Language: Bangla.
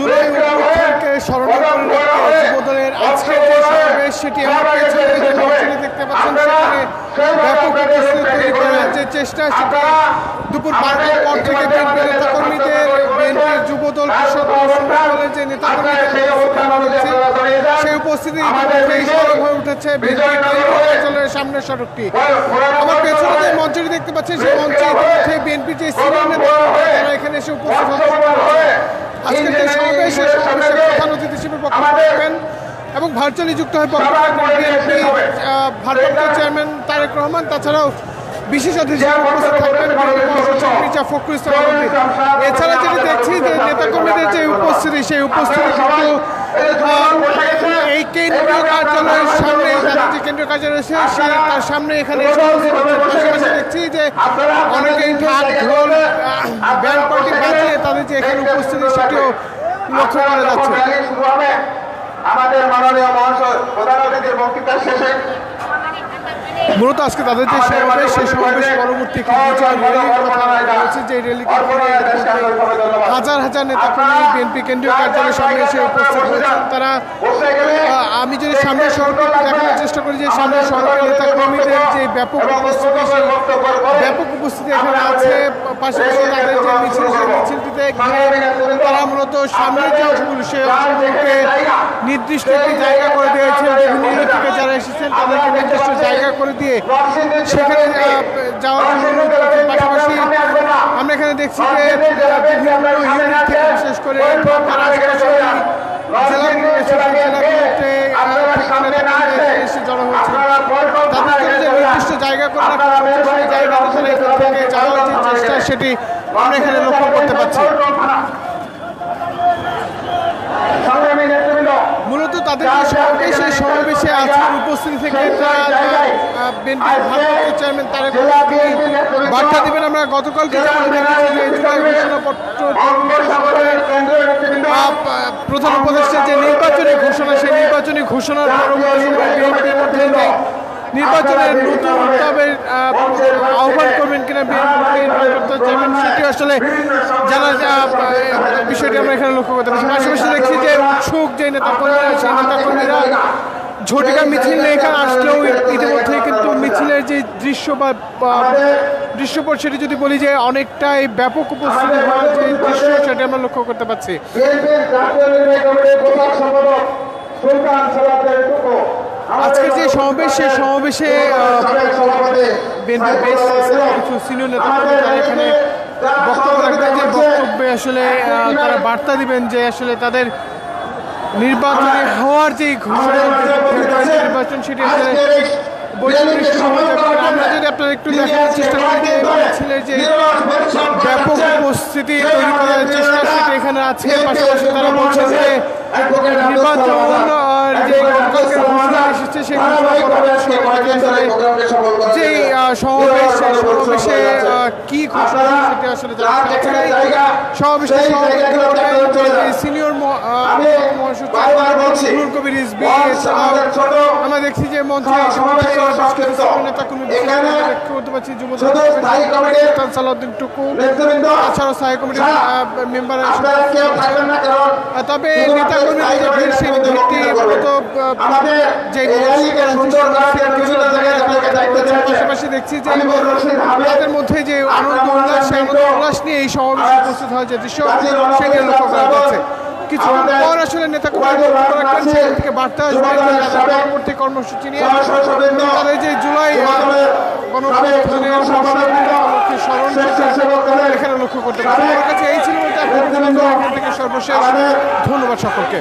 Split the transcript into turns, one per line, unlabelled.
জুলাই অভ্যুত্থানকে স্মরণ করে রেখে যুবদলের আজকের যে সমাবেশ সেটি আমার পেছনে যে মঞ্চটি দেখতে পাচ্ছেন সেখানে ব্যাপক উপস্থিতি তৈরি করার যে চেষ্টা সেটি দুপুর 12টার পর থেকে বিএনপি নেতাকর্মীদের বিএনপির যুবদল কৃষক দলের যে নেতাকর্মীদের সেই উপস্থিতি সরব হয়ে উঠেছে বিএনপি কার্যালয়ের সামনের সড়কটি। আমার পেছনে যে মঞ্চটি দেখতে পাচ্ছেন সেই মঞ্চে ইতিমধ্যে বিএনপির যে সিনিয়র নেতাকর্মীরা তারা এখানে এসে উপস্থিত হচ্ছে। আজকের যে সমাবেশে প্রধান অতিথি হিসেবে বক্তব্য রাখবেন এবং ভার্চুয়ালি যুক্ত হয়ে বক্তব্য রাখবেন বিএনপি ভারপ্রাপ্ত চেয়ারম্যান তারেক রহমান, তাছাড়াও বিশেষ অতিথি হিসেবে উপস্থিত থাকবেন মির্জা ফখরুল ইসলাম আলমগীর। এছাড়া যেটি দেখছি যে নেতাকর্মীদের যে উপস্থিতি সেই উপস্থিতি কিন্তু এই কেন্দ্রীয় কার্যালয়ের সামনে তাদের যে কেন্দ্রীয় কার্যালয় রয়েছে তার সামনে এখানে পাশাপাশি দেখছি যে অনেকেই ঢাক ঢোল ব্যান্ড পার্টি বাজিয়ে তাদের যে এখানে উপস্থিতি সেটিও লক্ষ্য করা যাচ্ছে।
আমাদের মাননীয় মহাশয় প্রধান অতিথির বক্তৃতা শেষে
মূলত আজকে তাদের যে সমাবেশ সেই সমাবেশ পরবর্তী যে র্যালিকে হাজার হাজার নেতাকর্মী বিএনপি কেন্দ্রীয় কার্যালয়ের সামনে এসে উপস্থিত হয়েছেন। তারা আমি যদি সামনের সড়কে দেখানোর চেষ্টা করি যে সামনের সড়কের নেতাকর্মীদের যে ব্যাপক উপস্থিতি সেই ব্যাপক উপস্থিতি এখানে আছে। পাশাপাশি তাদের যে মিছিল সেই মিছিলটিতে তারা মূলত সামনের যে অংশগুলো সেই অংশগুলোকে নির্দিষ্ট একটি জায়গা করে দিয়েছেন। বিভিন্ন থেকে যারা এসেছেন তাদেরকে নির্দিষ্ট জায়গা করে দিয়ে সেখানে যাওয়ার জন্য। পাশাপাশি আমরা এখানে দেখছি যে বিভিন্ন ইউনিট থেকে বিশেষ করে জড়ো হচ্ছে তাদের জন্য যে নির্দিষ্ট জায়গা করে রাখা হচ্ছে সেই জায়গাতে থেকে যাওয়ার যে চেষ্টা সেটি আমরা এখানে লক্ষ্য করতে পারছি। মূলত তাদের যে সমাবেশ সেই সমাবেশে আজকের উপস্থিতি থেকে বিএনপির ভারপ্রাপ্ত চেয়ারম্যান তারেক রহমান বার্তা দিবেন। আমরা গতকালকে প্রধান উপদেষ্টার যে নির্বাচনী ঘোষণা সেই নির্বাচনী ঘোষণার পরবর্তী বিএনপির মধ্যে নির্বাচনের নতুন উত্তাপের আহ্বান করবেন কিনা বিএনপির ভারপ্রাপ্ত চেয়ারম্যান সেটি আসলে জানার বিষয়টি আমরা এখানে লক্ষ্য করতে পারছি। পাশাপাশি দেখছি যে উৎসুক যে নেতাকর্মীরা সেই নেতাকর্মীরা ঝটিকা মিছিল নিয়ে এখানে আসলেও ইতিমধ্যে কিন্তু মিছিলের যে দৃশ্য বা দৃশ্যপট সেটি যদি বলি যে অনেকটাই ব্যাপক উপস্থিতি হওয়ার যে দৃশ্য সেটি আমরা লক্ষ্য করতে পারছি। আজকের যে সমাবেশ সেই সমাবেশে বিএনপির কিছু সিনিয়র নেতাকর্মী তারা এখানে বক্তব্য রাখবেন। যে বক্তব্যে আসলে তারা বার্তা দিবেন যে আসলে তাদের নির্বাচনে হওয়ার যে ঘোষণা নির্বাচন সেটি আসলে আমরা যদি আপনারা একটু দেখার চেষ্টা করি যে মিছিলের যে ব্যাপক উপস্থিতি তৈরি করার চেষ্টা সেটি এখানে আছে। পাশাপাশি তারা বলছেন যে নির্বাচন যে ঘোষণা এসেছে সেই যে সমাবেশ সেই সমাবেশে কি ঘোষণা সেটি আসলে সমাবেশে সিনিয়র মহাসচিব নুরুল কবির রিজভী। আমরা দেখছি যে মঞ্চে নেতাকর্মী করতে পারছি যুবদল সালাউদ্দিন টুকু, তাছাড়াও স্থায়ী কমিটির মেম্বার। তবে নেতাকর্মীদের যে ভিড় সেই ভিড়টি মূলত যে পাশাপাশি দেখছি যে তাদের মধ্যে যে আনন্দ উল্লাস সেই আনন্দ উল্লাস নিয়ে এই সমাবেশে উপস্থিত হয় যে দৃশ্য সেটি লক্ষ্য করা যাচ্ছে। কিছু পর আসলে নেতাকর্মী থেকে বার্তা আসবে পরবর্তী কর্মসূচি নিয়ে তাদের যে জুলাই স্মরণ এখানে লক্ষ্য করতে পারে। আমার কাছে এই ছিল থেকে সর্বশেষ। ধন্যবাদ সকলকে।